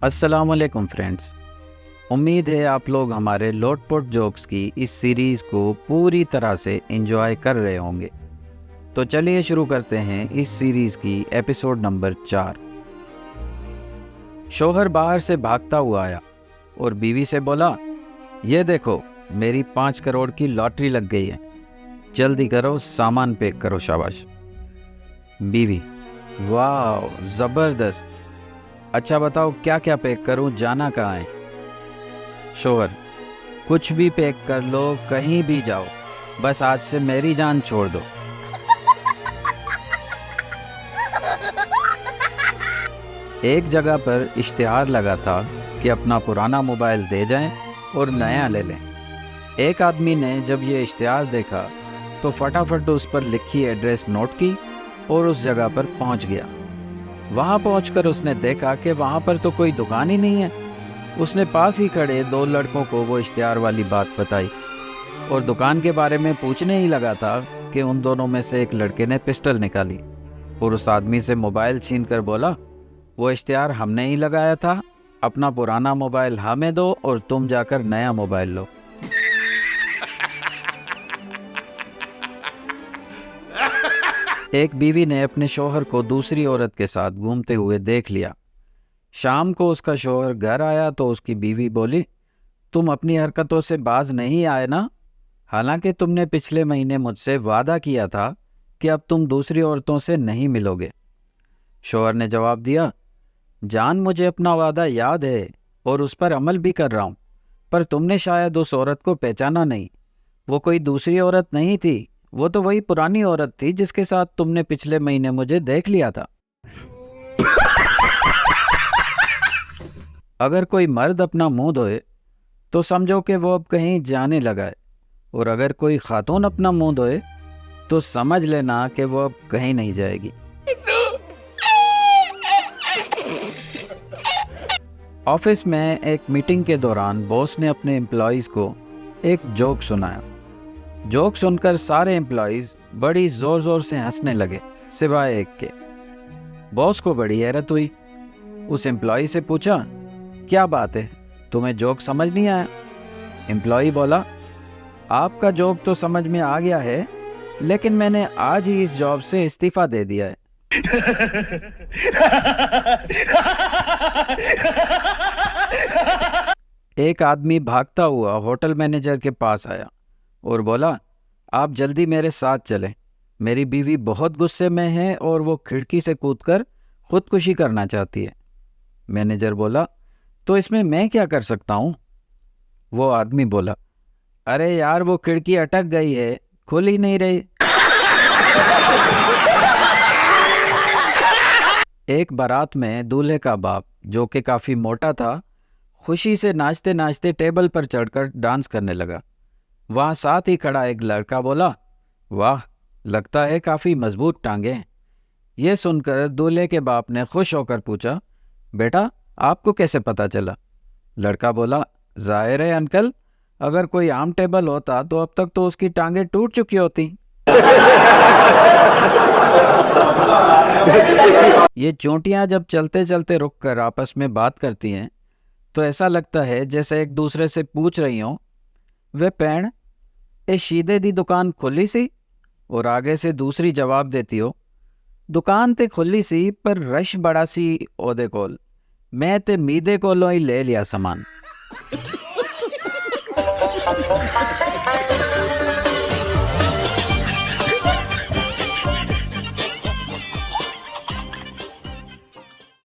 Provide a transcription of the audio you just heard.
السلام علیکم فرینڈز، امید ہے آپ لوگ ہمارے لوٹ پوٹ جوکس کی اس سیریز کو پوری طرح سے انجوائے کر رہے ہوں گے۔ تو چلیے شروع کرتے ہیں اس سیریز کی ایپیسوڈ نمبر 4۔ شوہر باہر سے بھاگتا ہوا آیا اور بیوی سے بولا، یہ دیکھو میری 5 کروڑ کی لاٹری لگ گئی ہے، جلدی کرو سامان پیک کرو۔ شاباش۔ بیوی: واو زبردست، اچھا بتاؤ کیا کیا پیک کروں، جانا کہاں ہے؟ شوہر: کچھ بھی پیک کر لو، کہیں بھی جاؤ، بس آج سے میری جان چھوڑ دو۔ ایک جگہ پر اشتہار لگا تھا کہ اپنا پرانا موبائل دے جائیں اور نیا لے لیں۔ ایک آدمی نے جب یہ اشتہار دیکھا تو فٹافٹ اس پر لکھی ایڈریس نوٹ کی اور اس جگہ پر پہنچ گیا۔ وہاں پہنچ کر اس نے دیکھا کہ وہاں پر تو کوئی دکان ہی نہیں ہے۔ اس نے پاس ہی کھڑے 2 لڑکوں کو وہ اشتہار والی بات بتائی اور دکان کے بارے میں پوچھنے ہی لگا تھا کہ ان دونوں میں سے ایک لڑکے نے پسٹل نکالی اور اس آدمی سے موبائل چھین کر بولا، وہ اشتہار ہم نے ہی لگایا تھا، اپنا پرانا موبائل ہمیں دو اور تم جا کر نیا موبائل لو۔ ایک بیوی نے اپنے شوہر کو دوسری عورت کے ساتھ گھومتے ہوئے دیکھ لیا۔ شام کو اس کا شوہر گھر آیا تو اس کی بیوی بولی، تم اپنی حرکتوں سے باز نہیں آئے نا؟ حالانکہ تم نے پچھلے مہینے مجھ سے وعدہ کیا تھا کہ اب تم دوسری عورتوں سے نہیں ملو گے۔ شوہر نے جواب دیا، جان مجھے اپنا وعدہ یاد ہے اور اس پر عمل بھی کر رہا ہوں، پر تم نے شاید اس عورت کو پہچانا نہیں۔ وہ کوئی دوسری عورت نہیں تھی، وہ تو وہی پرانی عورت تھی جس کے ساتھ تم نے پچھلے مہینے مجھے دیکھ لیا تھا۔ اگر کوئی مرد اپنا منہ دھوئے تو سمجھو کہ وہ اب کہیں جانے لگا ہے، اور اگر کوئی خاتون اپنا منہ دھوئے تو سمجھ لینا کہ وہ اب کہیں نہیں جائے گی۔ آفس میں ایک میٹنگ کے دوران باس نے اپنے امپلائیز کو ایک جوک سنایا۔ جوک سن کر سارے امپلائیز بڑی زور زور سے ہنسنے لگے سوائے ایک کے۔ باس کو بڑی حیرت ہوئی۔ اس امپلائی سے پوچھا، کیا بات ہے، تمہیں جوک سمجھ نہیں آیا؟ امپلائی بولا، آپ کا جوک تو سمجھ میں آ گیا ہے، لیکن میں نے آج ہی اس جاب سے استعفیٰ دے دیا ہے۔ ایک آدمی بھاگتا ہوا ہوٹل مینیجر کے پاس آیا اور بولا، آپ جلدی میرے ساتھ چلیں، میری بیوی بہت غصے میں ہے اور وہ کھڑکی سے کود کر خودکشی کرنا چاہتی ہے۔ مینیجر بولا، تو اس میں کیا کر سکتا ہوں؟ وہ آدمی بولا، ارے یار وہ کھڑکی اٹک گئی ہے، کھل ہی نہیں رہی۔ ایک بارات میں دولہے کا باپ، جو کہ کافی موٹا تھا، خوشی سے ناچتے ناچتے ٹیبل پر چڑھ کر ڈانس کرنے لگا۔ وہاں ساتھ ہی کھڑا ایک لڑکا بولا، واہ لگتا ہے کافی مضبوط ٹانگیں۔ یہ سن کر دولہے کے باپ نے خوش ہو کر پوچھا، بیٹا آپ کو کیسے پتا چلا؟ لڑکا بولا، ظاہر ہے انکل، اگر کوئی عام ٹیبل ہوتا تو اب تک تو اس کی ٹانگیں ٹوٹ چکی ہوتی۔ یہ چونٹیاں جب چلتے چلتے رک کر آپس میں بات کرتی ہیں تو ایسا لگتا ہے جیسے ایک دوسرے سے پوچھ رہی ہوں، وہ پین اے شیدے دی دکان کھلی سی؟ اور آگے سے دوسری جواب دیتی ہو، دکان تے کھلی سی پر رش بڑا سی اودے کول، میں تے میدے کولوں ہی لے لیا سامان۔